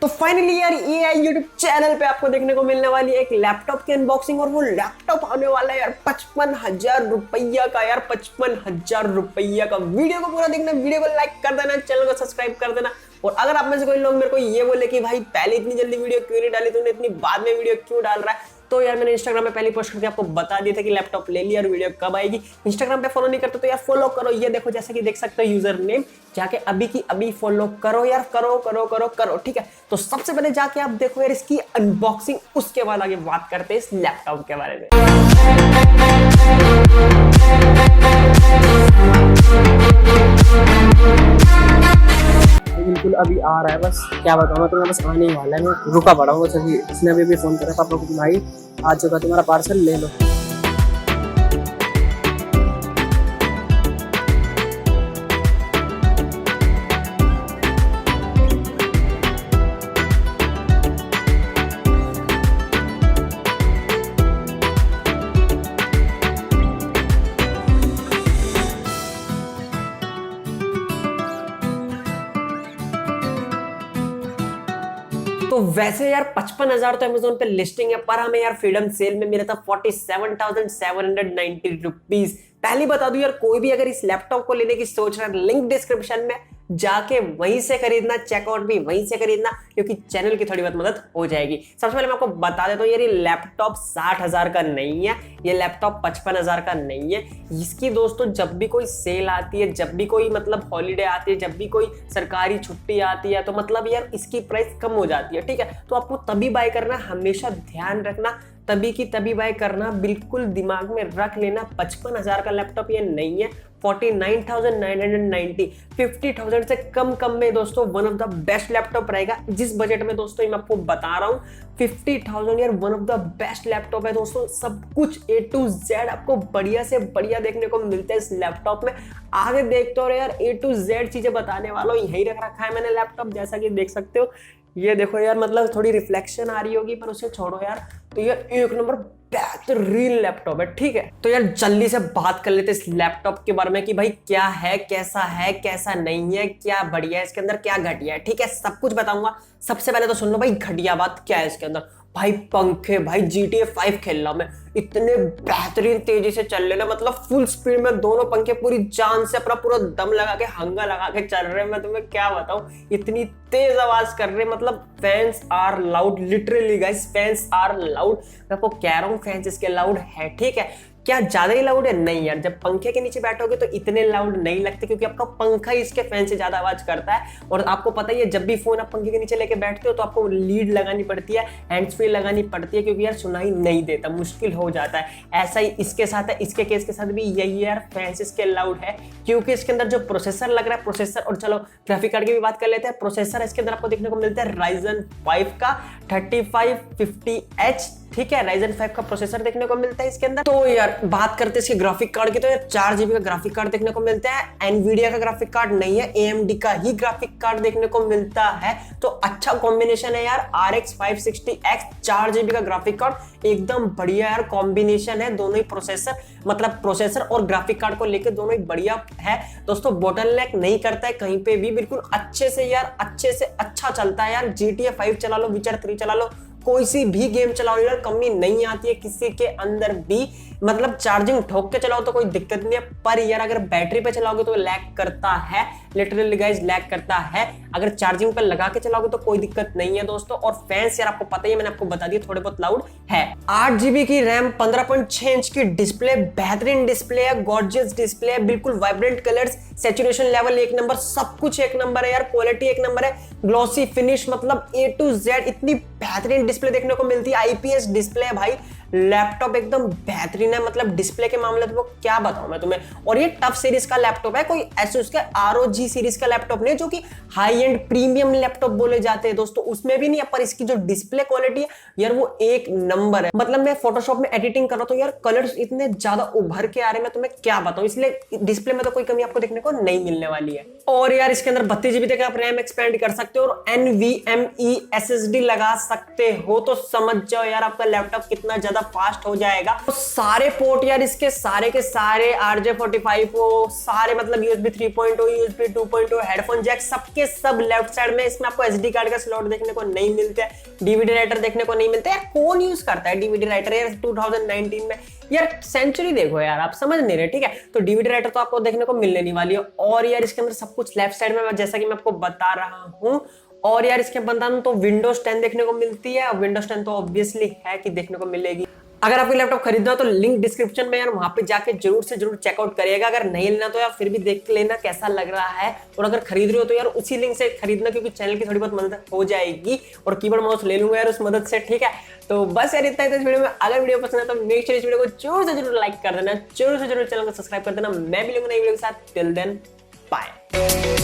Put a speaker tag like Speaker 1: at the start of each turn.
Speaker 1: तो फाइनली यार ये है यूट्यूब चैनल पे आपको देखने को मिलने वाली है एक लैपटॉप की अनबॉक्सिंग, और वो लैपटॉप आने वाला है यार 55,000 रुपया का। यार 55,000 रुपया का। वीडियो को पूरा देखना, वीडियो को लाइक कर देना, चैनल को सब्सक्राइब कर देना। और अगर आप में से कोई लोग मेरे को ये बोले कि भाई पहले इतनी जल्दी वीडियो क्यों नहीं डाली, तूने इतनी बाद में वीडियो क्यों डाल रहा है, तो यार मैंने इंस्टाग्राम पे पहली पोस्ट करके आपको बता दिया था कि लैपटॉप ले लिया और वीडियो कब आएगी। इंस्टाग्राम पे फॉलो नहीं करते तो यार फॉलो करो। ये देखो जैसे कि देख सकते हो यूजर नेम, जाके अभी की अभी फॉलो करो यार, करो करो करो करो, ठीक है। तो सबसे पहले जाके आप देखो यार इसकी अनबॉक्सिंग, उसके बाद आगे बात करते हैं इस लैपटॉप के बारे में। बिल्कुल अभी आ रहा है, बस क्या बताऊँ तुम्हें, बस आने ही वाला है। मैं रुका पड़ा हूँ, इसने अभी फोन करा पापा को, भाई आ चुका तुम्हारा पार्सल, ले लो। तो वैसे यार 55,000 तो अमेजोन पे लिस्टिंग है, पर हमें यार फ्रीडम सेल में मिला था 47,790 रुपीज। पहली बता दूं यार, कोई भी अगर इस लैपटॉप को लेने की सोच रहा है, लिंक डिस्क्रिप्शन में जाके वहीं से खरीदना, चेकआउट भी वहीं से खरीदना, क्योंकि चैनल की थोड़ी बहुत मदद हो जाएगी। सबसे पहले मैं आपको बता देता हूँ यार, ये लैपटॉप 60,000 का नहीं है, ये लैपटॉप 55,000 का नहीं है। इसकी दोस्तों जब भी कोई सेल आती है, जब भी कोई मतलब हॉलीडे आती है, जब भी कोई सरकारी छुट्टी आती है, तो मतलब यार इसकी प्राइस कम हो जाती है, ठीक है। तो आपको तभी बाय करना, हमेशा ध्यान रखना, तभी की तभी बाय करना, बिल्कुल दिमाग में रख लेना। 55,000 का लैपटॉप ये नहीं है, 49,990, 50,000 से कम में दोस्तों one of the best laptop रहेगा। जिस बजट में दोस्तों मैं आपको बता रहा हूँ 50,000 यार one of the best laptop है दोस्तों। सब कुछ A to Z आपको बढ़िया से बढ़िया देखने को मिलता है इस लैपटॉप में। आगे देखते हो यार A to Z चीजें बताने वाला हूँ, यही रख रखा है मैंने लैपटॉप, जैसा कि देख सकते हो। ये देखो यार, मतलब थोड़ी रिफ्लेक्शन आ रही होगी पर उसे छोड़ो यार, तो यार एक नंबर बेहतरीन लैपटॉप है, ठीक है। तो यार जल्दी से बात कर लेते हैं इस लैपटॉप के बारे में कि भाई क्या है, कैसा नहीं है, क्या बढ़िया है इसके अंदर, क्या घटिया है, ठीक है। सब कुछ बताऊंगा। सबसे पहले तो सुन लो भाई घटिया बात क्या है इसके अंदर। भाई पंखे, भाई GTA 5 खेल रहा हूं मैं, इतने बेहतरीन तेजी से चल रहे ना, मतलब फुल स्पीड में दोनों पंखे पूरी जान से अपना पूरा दम लगा के, हंगा लगा के चल रहे हैं। मैं तुम्हें क्या बताऊं, इतनी तेज आवाज कर रहे हैं, मतलब fans are loud, literally guys fans are loud. मैं आपको कह रहा हूं फैंस इसके लाउड है, ठीक है। क्या ज्यादा ही लाउड है? नहीं यार, जब पंखे के नीचे बैठोगे तो इतने लाउड नहीं लगते, क्योंकि आपका पंखा ही इसके फैन से ज्यादा आवाज करता है। और आपको पता ही है, जब भी फोन आप पंखे के नीचे लेके बैठते हो तो आपको लीड लगानी पड़ती है, हैंड्स फ्री लगानी पड़ती है, क्योंकि यार सुनाई नहीं देता, मुश्किल हो जाता है। ऐसा ही इसके साथ है, इसके केस के साथ भी यही है यार, फैंस इसके लाउड है, क्योंकि इसके अंदर जो प्रोसेसर लग रहा है, प्रोसेसर, और चलो ग्राफिक कार्ड की भी बात कर लेते हैं। प्रोसेसर इसके अंदर आपको देखने को मिलता है Ryzen 5 का 3550H, ठीक है। Ryzen 5 का प्रोसेसर देखने को मिलता है इसके अंदर। तो यार बात करते हैं इसके ग्राफिक कार्ड की, तो यार 4GB का ग्राफिक कार्ड देखने को मिलता है। Nvidia का ग्राफिक कार्ड नहीं है, AMD का ही ग्राफिक कार्ड देखने को मिलता है। तो अच्छा कॉम्बिनेशन है यार, RX 560X 4GB का ग्राफिक कार्ड, एकदम बढ़िया यार कॉम्बिनेशन है। दोनों ही प्रोसेसर, मतलब प्रोसेसर और ग्राफिक कार्ड को लेकर दोनों ही बढ़िया है दोस्तों, बोटलनेक नहीं करता है कहीं पे भी, बिल्कुल अच्छे से यार, अच्छे से अच्छा चलता है यार। GTA 5 चला लो, विचर 3 चला लो, कोई सी भी गेम चलाओ यार, कमी नहीं आती है किसी के अंदर भी। मतलब चार्जिंग ठोक के चलाओ तो कोई दिक्कत नहीं है, पर यार अगर बैटरी पे चलाओगे तो लैग करता है, लिटरली गाइस लैग करता है। अगर चार्जिंग पे लगा के चलाओगे तो कोई दिक्कत नहीं है दोस्तों। और फैंस यार आपको पता ही है, मैंने आपको बता दिया, थोड़े बहुत लाउड है। 8GB की रैम, 15.6 इंच की डिस्प्ले, बेहतरीन डिस्प्ले है, गॉर्जियस डिस्प्ले है, बिल्कुल वाइब्रेंट कलर्स, सैचुरेशन लेवल एक नंबर, सब कुछ एक नंबर है यार, क्वालिटी एक नंबर है, ग्लॉसी फिनिश, मतलब A to Z इतनी बेहतरीन डिस्प्ले देखने को मिलती है। IPS डिस्प्ले है भाई, लैपटॉप एकदम बेहतरीन है, मतलब डिस्प्ले के मामले में वो क्या बताऊं मैं तुम्हें। और ये टफ सीरीज का लैपटॉप है, कोई Asus का ROG सीरीज का लैपटॉप नहीं, जो कि हाई एंड प्रीमियम लैपटॉप बोले जाते हैं दोस्तों, उसमें भी नहीं है। पर इसकी जो डिस्प्ले क्वालिटी है यार वो एक नंबर है। मतलब मैं फोटोशॉप में एडिटिंग कर रहा हूं तो यार कलर्स इतने ज्यादा उभर के आ रहे हैं, मैं तुम्हें क्या बताऊं। इसलिए डिस्प्ले में तो कोई कमी आपको देखने को नहीं मिलने वाली है। और यार इसके अंदर 32GB तक आप रैम एक्सपेंड कर सकते हो और NVMe SSD लगा सकते हो। तो समझ जाओ यार आपका लैपटॉप कितना ज्यादा ज्यादा फास्ट हो जाएगा। तो सारे पोर्ट यार इसके सारे के सारे RJ45 हो, सारे मतलब USB 3.0, USB 2.0, हेडफोन जैक सबके सब लेफ्ट साइड में। इसमें आपको SD कार्ड का स्लॉट देखने को नहीं मिलता है, DVD राइटर देखने को नहीं मिलता है। कौन यूज करता है DVD राइटर यार 2019 में? यार सेंचुरी देखो यार, आप समझ नहीं रहे, ठीक है। तो DVD राइटर तो आपको देखने को मिलने नहीं वाली है। और यार इसके अंदर सब कुछ लेफ्ट साइड में, जैसा कि मैं आपको बता रहा हूं। और यार इसके बता दूं तो विंडोज 10 देखने को मिलती है। विंडोज 10 तो ऑब्वियसली है कि देखने को मिलेगी। अगर आपको लैपटॉप खरीदना हो तो लिंक डिस्क्रिप्शन में यार, वहां पे जाके जरूर से जरूर चेकआउट करिएगा। अगर नहीं लेना तो यार फिर भी देख लेना कैसा लग रहा है। और अगर खरीद रहे हो तो यार उसी लिंक से खरीदना, क्योंकि चैनल की थोड़ी बहुत मदद हो जाएगी। और कीबोर्ड माउस ले लूंगा यार उस मदद से, ठीक है। तो बस यार इतना ही था इस वीडियो में। अगर वीडियो पसंद है तो मेक श्योर इस वीडियो को जरूर से जरूर लाइक कर देना, जरूर से जरूर चैनल को सब्सक्राइब कर देना। मैं मिलूंगा नई वीडियो के साथ। Till then bye.